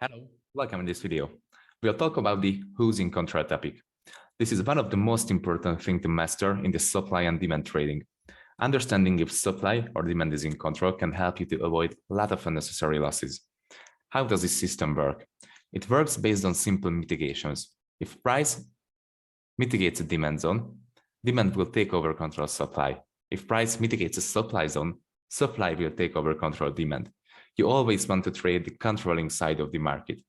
Hello, welcome in this video. We'll talk about the who's in control topic. This is one of the most important things to master in the supply and demand trading. Understanding if supply or demand is in control can help you to avoid a lot of unnecessary losses. How does this system work? It works based on simple mitigations. If price mitigates a demand zone, demand will take over control supply. If price mitigates a supply zone, supply will take over control demand. You always want to trade the controlling side of the market.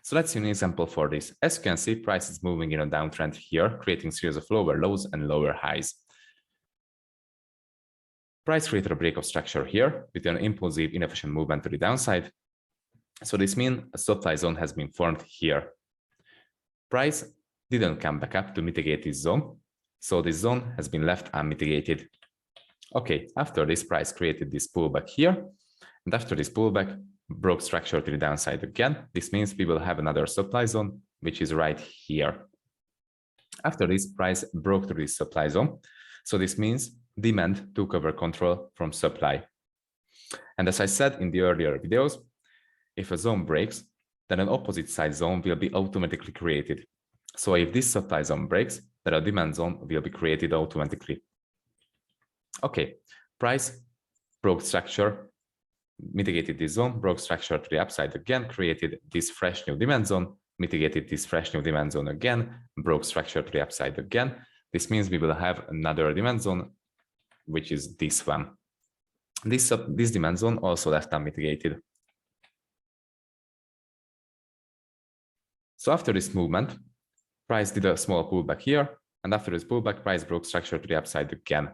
So let's see an example for this. As you can see, price is moving in a downtrend here, creating a series of lower lows and lower highs. Price created a break of structure here with an impulsive, inefficient movement to the downside. So this means a supply zone has been formed here. Price didn't come back up to mitigate this zone, so this zone has been left unmitigated. Okay, after this, price created this pullback here, and after this pullback, broke structure to the downside again. This means we will have another supply zone, which is right here. After this, price broke through this supply zone, so this means demand took over control from supply. And as I said in the earlier videos, if a zone breaks, then an opposite side zone will be automatically created. So if this supply zone breaks, then a demand zone will be created automatically. Okay, price broke structure, mitigated this zone, broke structure to the upside again, created this fresh new demand zone, mitigated this fresh new demand zone again, broke structure to the upside again. This means we will have another demand zone, which is this one. This demand zone also left unmitigated. So after this movement, price did a small pullback here, and after this pullback, price broke structure to the upside again.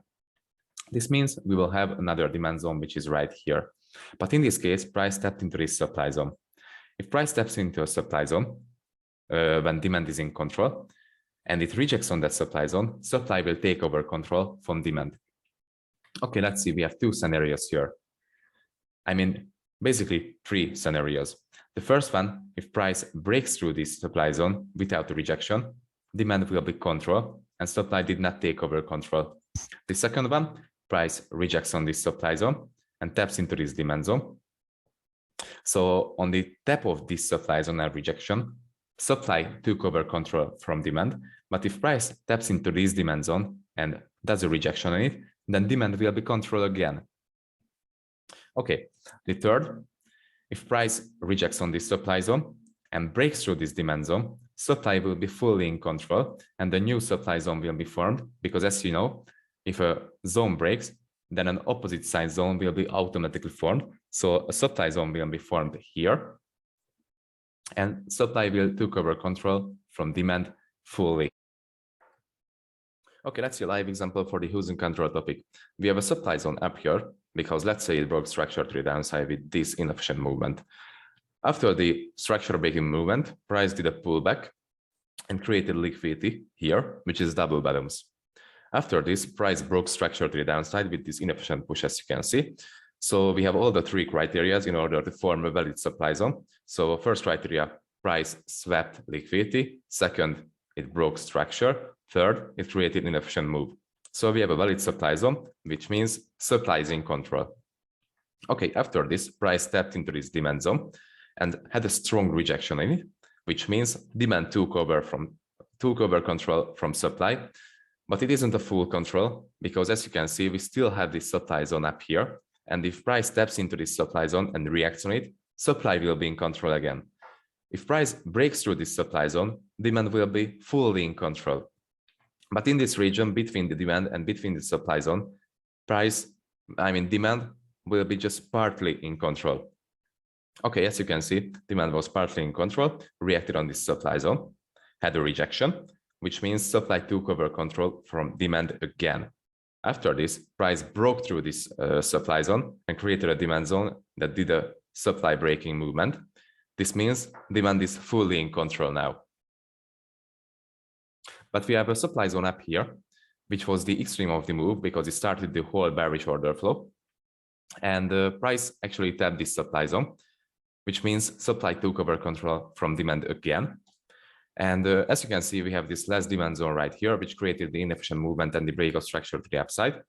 This means we will have another demand zone, which is right here. But in this case, price stepped into this supply zone. If price steps into a supply zone, when demand is in control, and it rejects on that supply zone, supply will take over control from demand. Okay, let's see, we have two scenarios here. I mean, basically three scenarios. The first one, if price breaks through this supply zone without a rejection, demand will be control, and supply did not take over control. The second one, price rejects on this supply zone and taps into this demand zone. So on the tap of this supply zone and rejection, supply took over control from demand. But if price taps into this demand zone and does a rejection on it, then demand will be control again. Okay, the third, if price rejects on this supply zone and breaks through this demand zone, supply will be fully in control and the new supply zone will be formed because, as you know, if a zone breaks, then an opposite side zone will be automatically formed. So a supply zone will be formed here, and supply will take over control from demand fully. Okay, let's see a live example for the who's in control topic. We have a supply zone up here because let's say it broke structure to the downside with this inefficient movement. After the structure breaking movement, price did a pullback and created liquidity here, which is double bottoms. After this, price broke structure to the downside with this inefficient push, as you can see. So we have all the three criteria in order to form a valid supply zone. So first criteria, price swept liquidity. Second, it broke structure. Third, it created inefficient move. So we have a valid supply zone, which means supply is in control. Okay, after this, price stepped into this demand zone and had a strong rejection in it, which means demand took over control from supply. But it isn't a full control because, as you can see, we still have this supply zone up here. And if price steps into this supply zone and reacts on it, supply will be in control again. If price breaks through this supply zone, demand will be fully in control. But in this region between the demand and between the supply zone, demand will be just partly in control. Okay, as you can see, demand was partly in control, reacted on this supply zone, had a rejection, which means supply took over control from demand again. After this, price broke through this supply zone and created a demand zone that did a supply breaking movement. This means demand is fully in control now. But we have a supply zone up here, which was the extreme of the move because it started the whole bearish order flow. And the price actually tapped this supply zone, which means supply took over control from demand again. And as you can see, we have this last demand zone right here, which created the inefficient movement and the break of structure to the upside.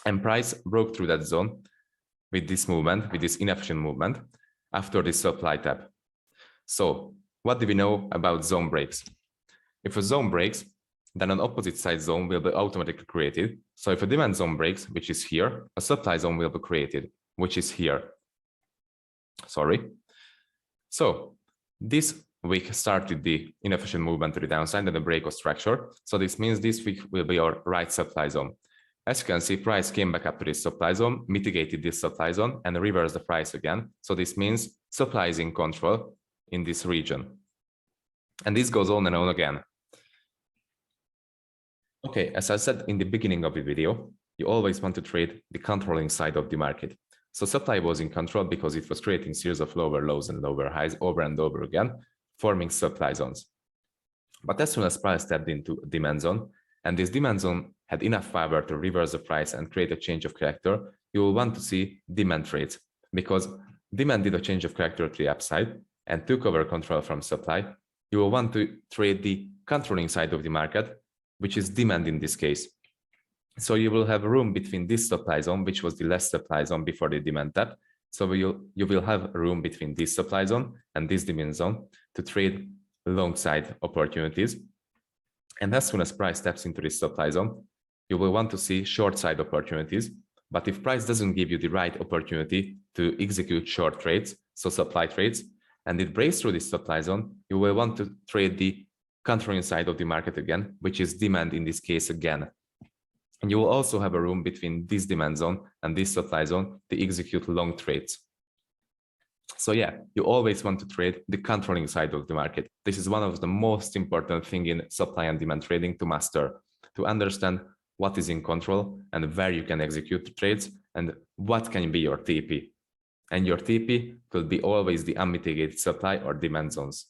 And price broke through that zone with this movement, with this inefficient movement. after this supply tap. So what do we know about zone breaks? If a zone breaks, then an opposite side zone will be automatically created. So if a demand zone breaks, which is here, a supply zone will be created, which is here. Sorry. So this week started the inefficient movement to the downside and the break of structure. So this means this week will be our right supply zone. As you can see, price came back up to this supply zone, mitigated this supply zone, and reversed the price again. So this means supply is in control in this region. And this goes on and on again. Okay, as I said in the beginning of the video, you always want to trade the controlling side of the market. So supply was in control because it was creating series of lower lows and lower highs over and over again, forming supply zones. But as soon as price stepped into demand zone, and this demand zone had enough power to reverse the price and create a change of character, you will want to see demand trades, because demand did a change of character to the upside and took over control from supply. You will want to trade the controlling side of the market, which is demand in this case. So you will have room between this supply zone, which was the last supply zone before the demand tap. So you will have room between this supply zone and this demand zone to trade long side opportunities. And as soon as price steps into this supply zone, you will want to see short side opportunities. But if price doesn't give you the right opportunity to execute short trades, so supply trades, and it breaks through this supply zone, you will want to trade the controlling side of the market again, which is demand in this case again. And you will also have a room between this demand zone and this supply zone to execute long trades. So yeah, you always want to trade the controlling side of the market. This is one of the most important things in supply and demand trading to master, to understand what is in control and where you can execute the trades and what can be your TP. And your TP will be always the unmitigated supply or demand zones.